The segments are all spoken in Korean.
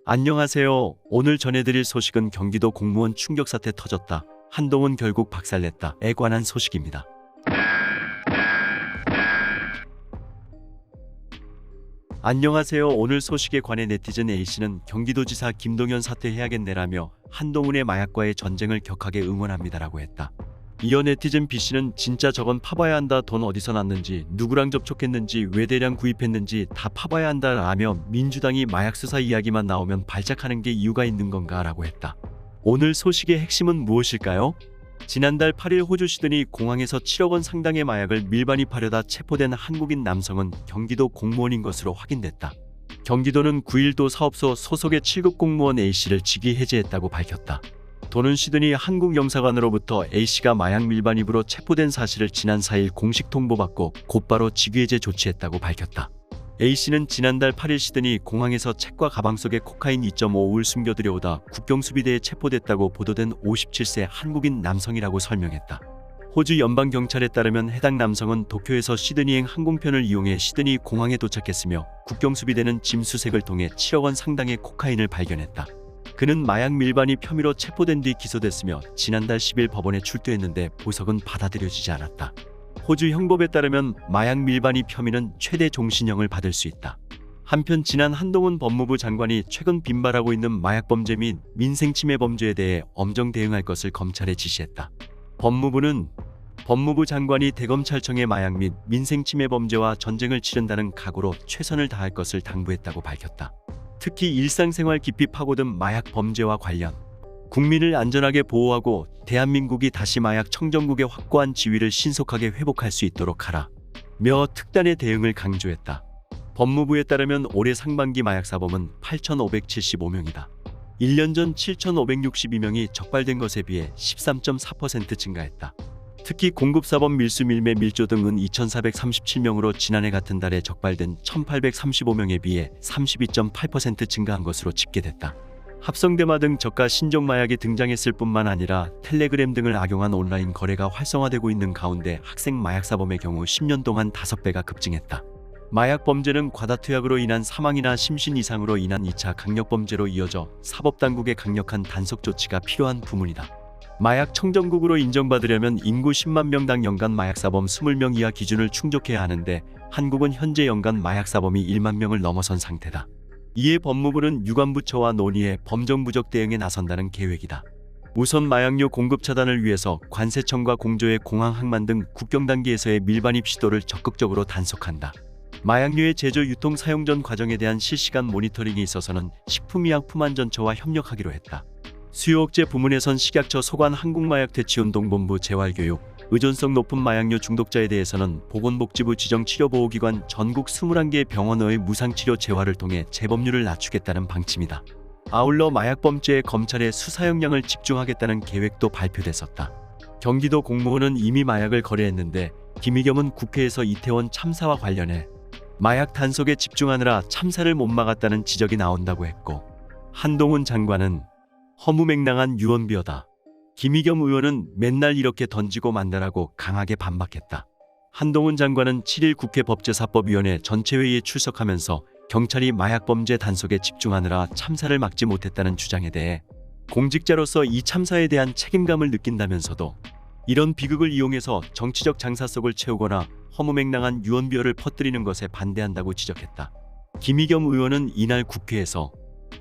안녕하세요. 오늘 전해드릴 소식은 경기도 공무원 충격 사태 터졌다. 한동훈 결국 박살냈다에 관한 소식입니다. 안녕하세요. 오늘 소식에 관해 네티즌 A씨는 경기도지사 김동연 사퇴해야겠네라며 한동훈의 마약과의 전쟁을 격하게 응원합니다라고 했다. 이어 네티즌 B씨는 진짜 저건 파봐야 한다. 돈 어디서 났는지, 누구랑 접촉했는지, 왜 대량 구입했는지 다 파봐야 한다라며 민주당이 마약 수사 이야기만 나오면 발작하는 게 이유가 있는 건가 라고 했다. 오늘 소식의 핵심은 무엇일까요? 지난달 8일 호주 시드니 공항에서 7억 원 상당의 마약을 밀반입하려다 체포된 한국인 남성은 경기도 공무원인 것으로 확인됐다. 경기도는 9일도 사업소 소속의 7급 공무원 A씨를 직위 해제했다고 밝혔다. 도는 시드니 한국영사관으로부터 A씨가 마약 밀반입으로 체포된 사실을 지난 4일 공식 통보받고 곧바로 직위해제 조치했다고 밝혔다. A씨는 지난달 8일 시드니 공항에서 책과 가방 속에 코카인 2.5을 숨겨들여오다 국경수비대에 체포됐다고 보도된 57세 한국인 남성이라고 설명했다. 호주 연방경찰에 따르면 해당 남성은 도쿄에서 시드니행 항공편을 이용해 시드니 공항에 도착했으며 국경수비대는 짐 수색을 통해 7억 원 상당의 코카인을 발견했다. 그는 마약 밀반입 혐의로 체포된 뒤 기소됐으며 지난달 10일 법원에 출두했는데 보석은 받아들여지지 않았다. 호주 형법에 따르면 마약 밀반입 혐의는 최대 종신형을 받을 수 있다. 한편 지난 한동훈 법무부 장관이 최근 빈발하고 있는 마약 범죄 및 민생침해 범죄에 대해 엄정 대응할 것을 검찰에 지시했다. 법무부는 법무부 장관이 대검찰청의 마약 및 민생침해 범죄와 전쟁을 치른다는 각오로 최선을 다할 것을 당부했다고 밝혔다. 특히 일상생활 깊이 파고든 마약 범죄와 관련 국민을 안전하게 보호하고 대한민국이 다시 마약 청정국의 확고한 지위를 신속하게 회복할 수 있도록 하라며 특단의 대응을 강조했다. 법무부에 따르면 올해 상반기 마약사범은 8,575명이다. 1년 전 7,562명이 적발된 것에 비해 13.4% 증가했다. 특히 공급사범 밀수 밀매 밀조 등은 2,437명으로 지난해 같은 달에 적발된 1,835명에 비해 32.8% 증가한 것으로 집계됐다. 합성대마 등 저가 신종 마약이 등장했을 뿐만 아니라 텔레그램 등을 악용한 온라인 거래가 활성화되고 있는 가운데 학생 마약사범의 경우 10년 동안 5배가 급증했다. 마약 범죄는 과다투약으로 인한 사망이나 심신 이상으로 인한 2차 강력범죄로 이어져 사법당국의 강력한 단속 조치가 필요한 부문이다. 마약 청정국으로 인정받으려면 인구 10만 명당 연간 마약사범 20명 이하 기준을 충족해야 하는데 한국은 현재 연간 마약사범이 1만 명을 넘어선 상태다. 이에 법무부는 유관부처와 논의해 범정부적 대응에 나선다는 계획이다. 우선 마약류 공급 차단을 위해서 관세청과 공조의 공항 항만 등 국경 단계에서의 밀반입 시도를 적극적으로 단속한다. 마약류의 제조, 유통, 사용 전 과정에 대한 실시간 모니터링에 있어서는 식품의약품안전처와 협력하기로 했다. 수요억제 부문에선 식약처 소관 한국마약대치운동본부 재활교육, 의존성 높은 마약류 중독자에 대해서는 보건복지부 지정치료보호기관 전국 21개 병원의 무상치료 재활을 통해 재범률을 낮추겠다는 방침이다. 아울러 마약범죄에 검찰의 수사 역량을 집중하겠다는 계획도 발표됐었다. 경기도 공무원은 이미 마약을 거래했는데 김의겸은 국회에서 이태원 참사와 관련해 마약 단속에 집중하느라 참사를 못 막았다는 지적이 나온다고 했고, 한동훈 장관은 허무맹랑한 유언비어다. 김의겸 의원은 맨날 이렇게 던지고 만다라고 강하게 반박했다. 한동훈 장관은 7일 국회 법제사법위원회 전체회의에 출석하면서 경찰이 마약범죄 단속에 집중하느라 참사를 막지 못했다는 주장에 대해 공직자로서 이 참사에 대한 책임감을 느낀다면서도 이런 비극을 이용해서 정치적 장사 속을 채우거나 허무맹랑한 유언비어를 퍼뜨리는 것에 반대한다고 지적했다. 김의겸 의원은 이날 국회에서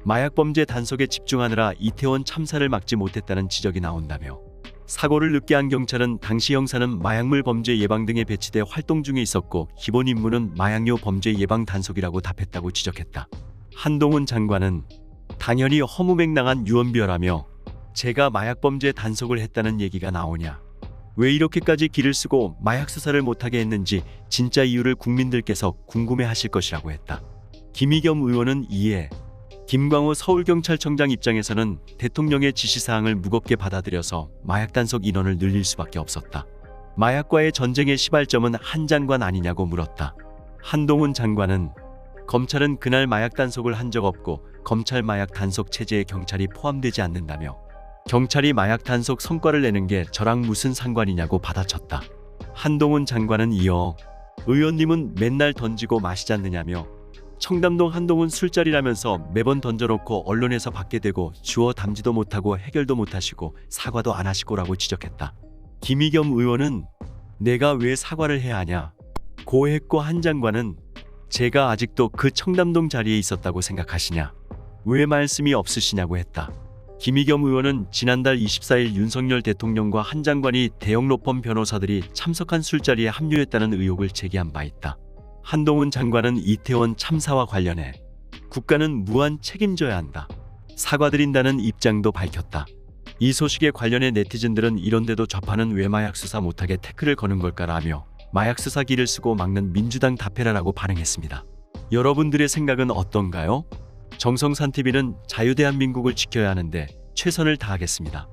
마약범죄 단속에 집중하느라 이태원 참사를 막지 못했다는 지적이 나온다며 사고를 늦게 한 경찰은 당시 형사는 마약물 범죄 예방 등에 배치돼 활동 중에 있었고 기본 임무는 마약류 범죄 예방 단속이라고 답했다고 지적했다. 한동훈 장관은 당연히 허무맹랑한 유언비어라며 제가 마약범죄 단속을 했다는 얘기가 나오냐, 왜 이렇게까지 기를 쓰고 마약 수사를 못하게 했는지 진짜 이유를 국민들께서 궁금해하실 것이라고 했다. 김의겸 의원은 이에 김광호 서울경찰청장 입장에서는 대통령의 지시사항을 무겁게 받아들여서 마약 단속 인원을 늘릴 수밖에 없었다. 마약과의 전쟁의 시발점은 한 장관 아니냐고 물었다. 한동훈 장관은 검찰은 그날 마약 단속을 한 적 없고 검찰 마약 단속 체제에 경찰이 포함되지 않는다며 경찰이 마약 단속 성과를 내는 게 저랑 무슨 상관이냐고 받아쳤다. 한동훈 장관은 이어 의원님은 맨날 던지고 마시지 않느냐며 청담동 한동훈 술자리라면서 매번 던져놓고 언론에서 받게 되고 주워 담지도 못하고 해결도 못하시고 사과도 안 하시고라고 지적했다. 김의겸 의원은 내가 왜 사과를 해야 하냐. 고했고 한 장관은 제가 아직도 그 청담동 자리에 있었다고 생각하시냐. 왜 말씀이 없으시냐고 했다. 김의겸 의원은 지난달 24일 윤석열 대통령과 한 장관이 대형 로펌 변호사들이 참석한 술자리에 합류했다는 의혹을 제기한 바 있다. 한동훈 장관은 이태원 참사와 관련해 국가는 무한 책임져야 한다. 사과드린다는 입장도 밝혔다. 이 소식에 관련해 네티즌들은 이런데도 좌파는 왜 마약 수사 못하게 태클을 거는 걸까라며 마약 수사기를 쓰고 막는 민주당 다페라라고 반응했습니다. 여러분들의 생각은 어떤가요? 정성산 TV는 자유대한민국을 지켜야 하는데 최선을 다하겠습니다.